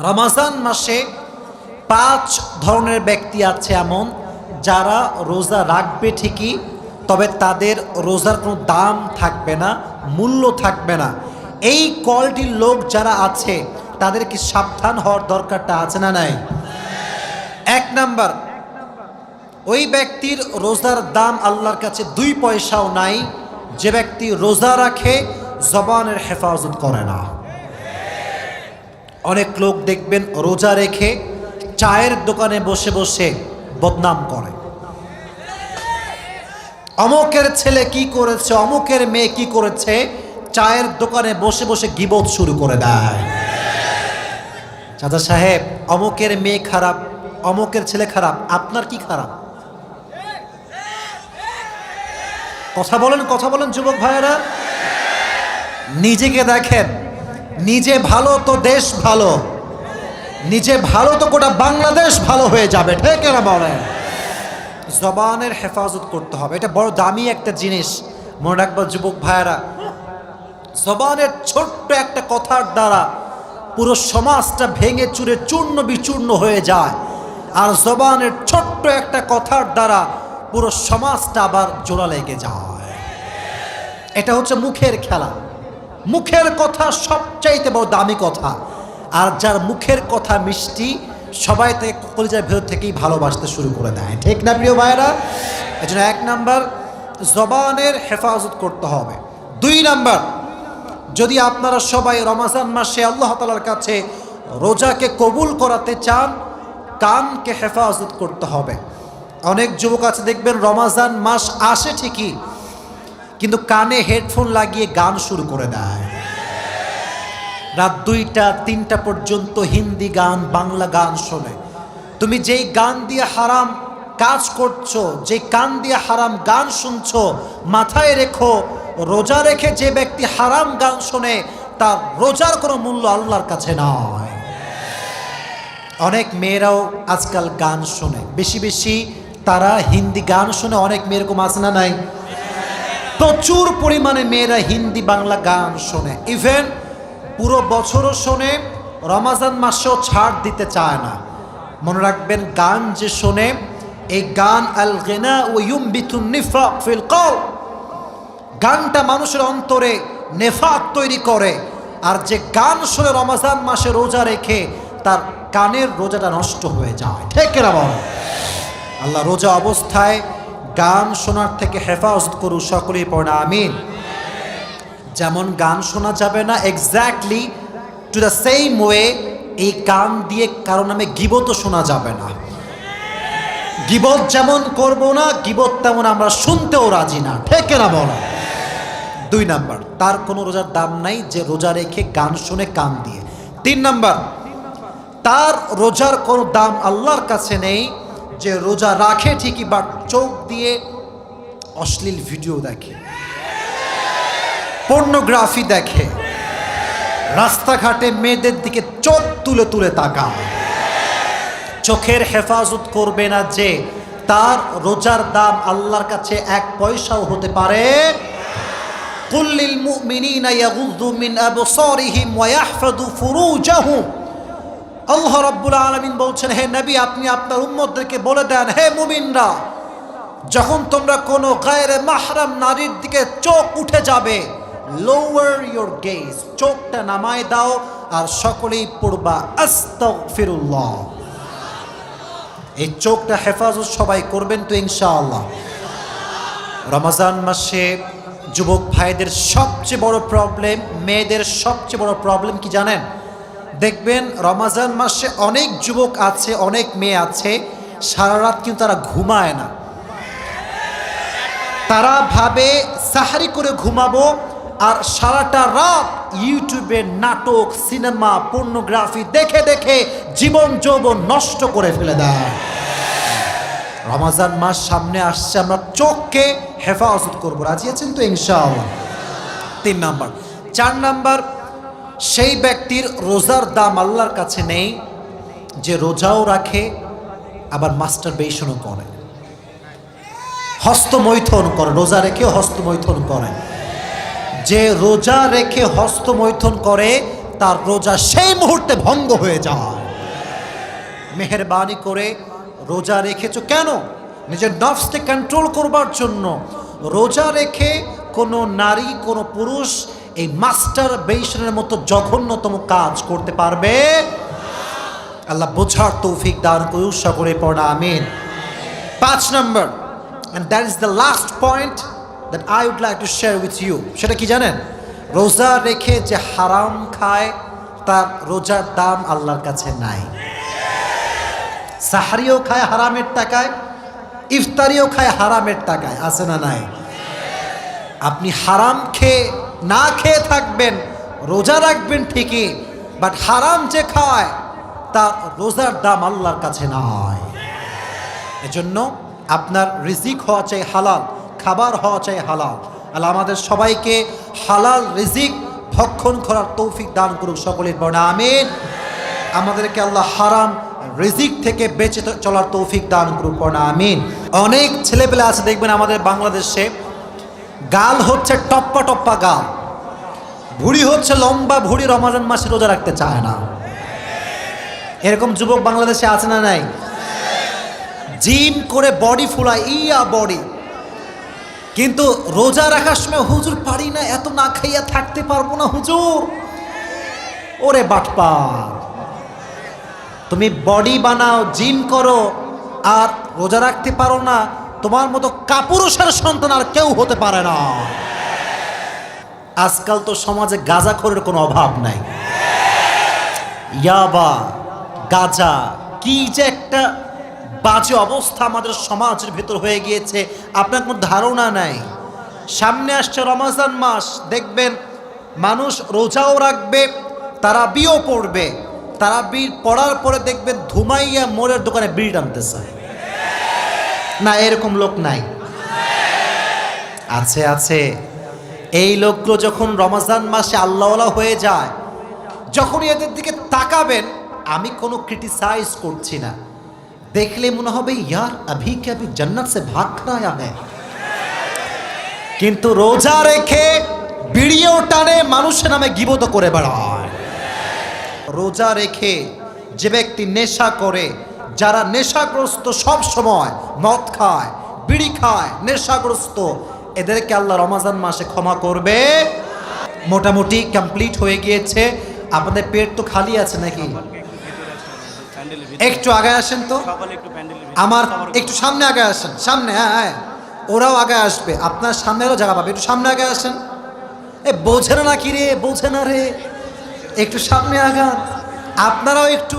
রমাজান মাসে 5 ধরনের ব্যক্তি আছে এমন যারা রোজা রাখবে ঠিকই, তবে তাদের রোজার কোনো দাম থাকবে না, মূল্য থাকবে না। এই কোয়ালিটির লোক যারা আছে তাদেরকে সাবধান হওয়ার দরকারটা আছে না নাই? 1 নাম্বার, ওই ব্যক্তির রোজার দাম আল্লাহর কাছে 2 পয়সাও নাই যে ব্যক্তি রোজা রাখে জবানের হেফাজত করে না। অনেক লোক দেখবেন রোজা রেখে চায়ের দোকানে বসে বসে বদনাম করে, অমুকের ছেলে কি করেছে, অমুকের মেয়ে কি করেছে, চায়ের দোকানে বসে বসে গীবত শুরু করে দেয়। চাচা সাহেব, অমুকের মেয়ে খারাপ, অমুকের ছেলে খারাপ, আপনার কি খারাপ? কথা বলেন যুবক ভাইয়েরা। নিজেকে দেখেন, নিজে ভালো তো দেশ ভালো, নিজে ভালো তো গোটা বাংলাদেশ ভালো হয়ে যাবে, ঠিক না বলেন? জবানের হেফাজত করতে হবে, এটা বড় দামি একটা জিনিস। মনে রাখবা যুবক ভাইয়েরা, জবানের ছোট্ট একটা কথার দ্বারা পুরো সমাজটা ভেঙে চুরে চূর্ণ বিচূর্ণ হয়ে যায়, আর জবানের ছোট্ট একটা কথার দ্বারা পুরো সমাজটা আবার জোড়া লেগে যায়। এটা হচ্ছে মুখের খেলা। মুখের কথা সবচাইতে বড় দামি কথা, আর যার মুখের কথা মিষ্টি সবাই তাকে কলিজার ভেতর থেকেই ভালোবাসতে শুরু করে দেয়, ঠিক না প্রিয় ভাইয়েরা? এজন্য 1 নাম্বার, জবানের হেফাজত করতে হবে। 2 নাম্বার, যদি আপনারা সবাই রমজান মাসে আল্লাহ তাআলার কাছে রোজাকে কবুল করাতে চান, কানকে হেফাজত করতে হবে। অনেক যুবক আছে দেখবেন রমজান মাস আসে ঠিকই, কিন্তু কানে হেডফোন লাগিয়ে গান শুরু করে দেয়। রাত 2টা 3টা পর্যন্ত হিন্দি গান, বাংলা গান শোনে। তুমি যেই গান দিয়ে হারাম কাজ করছো, যে কান দিয়ে হারাম গান শুনছো, মাথায় রেখো রোজা রেখে যে ব্যক্তি হারাম গান শোনে তার রোজার কোনো মূল্য আল্লাহর কাছে নয়। অনেক মেয়েরাও আজকাল গান শোনে, বেশি বেশি তারা হিন্দি গান শোনে। অনেক মেয়ে এরকম আছে না নাই? প্রচুর পরিমাণে মেয়েরা হিন্দি বাংলা গান শোনে, ইভেন পুরো বছরও শোনে, রমজান মাসেও ছাড় দিতে চায় না। মনে রাখবেন, গান যে শোনে, এই গান আল গিনা ওয়া ইউমবিতুন নিফাক ফিল কলব, গানটা মানুষের অন্তরে নেফাক তৈরি করে। আর যে গান শোনে রমজান মাসে রোজা রেখে, তার কানের রোজাটা নষ্ট হয়ে যায়, ঠিক না বল? আল্লাহ রোজা অবস্থায় গান শোনার থেকে হেফাজত করুন, সকলেই পড়ে আমিন। যেমন গান শোনা যাবে না, exactly to the same way এই গান দিয়ে কারো নামে গীবতও শোনা যাবে না। গীবত যেমন করব না, গীবত তেমন আমরা শুনতেও রাজি না, ঠিক না বল? 2 নাম্বার, তার কোনো রোজার দাম নাই যে রোজা রেখে গান শুনে কান দিয়ে। 3 নাম্বার, তার রোজার কোনো দাম আল্লাহর কাছে নেই যে রোজা রাখে ঠিকই বাট চোখ দিয়ে অশ্লীল ভিডিও দেখে, পর্নোগ্রাফি দেখে, রাস্তাঘাটে মেয়েদের দিকে চোখ তুলে তুলে তাকায়। চোখের হেফাজত করবে না যে, তার রোজার দাম আল্লাহর কাছে 1 পয়সাও হতে পারে। কুল লিল মুমিনিনা ইয়াগুযু মিন আবসারিহিম ওয়া ইয়াহফাযু ফুরুজাহুম। আল্লাহ রাব্বুল আলামিন বলছেন, হে নবী, আপনি আপনার উম্মতদেরকে বলে দেন, হে মুমিনরা, যখন তোমরা কোনো গায়রে মাহরাম নারীর দিকে চোখ উঠে যাবে, লোয়ার ইউর গেজ, চোখটা নামায় দাও, আর সকলেই পড়বা আস্তাগফিরুল্লাহ। এই চোখটা হেফাজত সবাই করবেন তো ইনশাআল্লাহ? রমজান মাসে যুবক ভাইদের সবচেয়ে বড় প্রবলেম, মেয়েদের সবচেয়ে বড় প্রবলেম কি জানেন? দেখবেন রমজান মাসে অনেক যুবক আছে, অনেক মেয়ে আছে, সারা রাত কিন্তু তারা ঘুমায় না। তারা ভাবে সাহারি করে ঘুমাবো, আর সারাটা রাত ইউটিউবে নাটক, সিনেমা, পর্নোগ্রাফি দেখে দেখে জীবন যৌবন নষ্ট করে ফেলে দেয়। রমজান মাস সামনে আসছে, আমরা চোখকে হেফাজত করবো, রাজি আছেন তো ইনশাআল্লাহ? 3 নাম্বার। 4 নাম্বার, সেই ব্যক্তির রোজার দাম আল্লাহর কাছে নেই যে রোজাও রাখে আবার মাস্টারবেশনও করে, হস্তমৈথুন করে, রোজা রেখে হস্তমৈথুন করে। যে রোজা রেখে হস্তমৈথুন করে তার রোজা সেই মুহূর্তে ভঙ্গ হয়ে যায়। মেহেরবানি করে রোজা রেখেছো কেন? নিজের নফসকে কন্ট্রোল করবার জন্য। রোজা রেখে কোনো নারী কোনো পুরুষ এই মাস্টার বেশনের মতো জঘন্যতম কাজ করতে পারবে? আল্লাহ বোঝার তৌফিক দান করুন, সকলে পড়া আমিন। 5 নম্বর, and that is the last point that I would like to share with you, সেটা কি জানেন? রোজা রেখে যে হারাম খায় তার রোজার দাম আল্লাহর কাছে নাই। সাহরিও খায় হারামের টাকায়, ইফতারিও খায় হারামের টাকায়, আছে না নাই? আপনি হারাম খেয়ে না খেয়ে থাকবেন, রোজা রাখবেন ঠিকই, বাট হারাম যে খায় তার রোজার দাম আল্লাহর কাছে নয়। এজন্য আপনার রিজিক হওয়া চাই হালাল, খাবার হওয়া চাই হালাল। আল্লাহ আমাদের সবাইকে হালাল রিজিক ভক্ষণ করার তৌফিক দান করুক, সকলের বর্ণা আমিন। আমাদেরকে আল্লাহ হারাম রিজিক থেকে বেঁচে চলার তৌফিক দান করুক, বর্ণা আমিন। অনেক ছেলেপেলে আছে দেখবেন আমাদের বাংলাদেশে, গাল হচ্ছে টপ্পা টপ্পা গাল, ভুড়ি হচ্ছে লম্বা ভুড়ি, রমজান মাসে রোজা রাখতে চায় না। এরকম যুবক বাংলাদেশে আছে না নাই? জিম করে বডি ফুলায়, ইয়া বডি, কিন্তু রোজা রাখার সময় হুজুর পারি না, এত না খাইয়া থাকতে পারবো না হুজুর। ওরে বাটপার, তুমি বডি বানাও, জিম করো, আর রোজা রাখতে পারো না, তোমার মতো কাপুরুষের সন্তান আর কেউ হতে পারে না। আজকাল তো সমাজে গাঁজাখোরের কোনো অভাব নাই। ইয়াবা, গাঁজা, কি যে একটা বাজে অবস্থা আমাদের সমাজের ভেতর হয়ে গিয়েছে, আপনার কোনো ধারণা নাই। সামনে আসছে রমজান মাস, দেখবেন মানুষ রোজাও রাখবে, তারাবিও পড়বে, তারাবি পড়ার পরে দেখবেন ধুমাইয়া মোড়ের দোকানে বিড়ি টানতেছে। না, এরকম লোক নাই? আছে, আছে। এই লোকগুলো যখন রমজান মাসে আল্লাহওয়ালা হয়ে যায়, যখন এদের দিকে তাকাবেন, আমি কোনো ক্রিটিসাইজ করছি না, দেখলে মনে হবে ইয়ার আভি কে আভি জান্নাত সে ভাগ খায়া হ্যায়। কিন্তু রোজা রেখে বিড়িও টানে, মানুষের নামে গীবত করে বেড়ায়। রোজা রেখে যে ব্যক্তি নেশা করে, যারা নেশাগ্রস্ত, সব সময় মদ খায়, বিড়ি খায়, নেশাগ্রস্ত, এদেরকে আল্লাহ রমজান মাসে ক্ষমা করবে। মোটামুটি কমপ্লিট হয়ে গিয়েছে। আপনাদের পেট তো খালি আছে নাকি? একটু আগে আসেন তো, আমার একটু সামনে আগে আসেন, সামনে। হ্যাঁ হ্যাঁ, ওরাও আগে আসবে, আপনার সামনেরও জায়গা পাবে, একটু সামনে আগে আসেন। এ বোঝে না কি রে, বোঝে না রে, একটু সামনে আগান, আপনারাও একটু।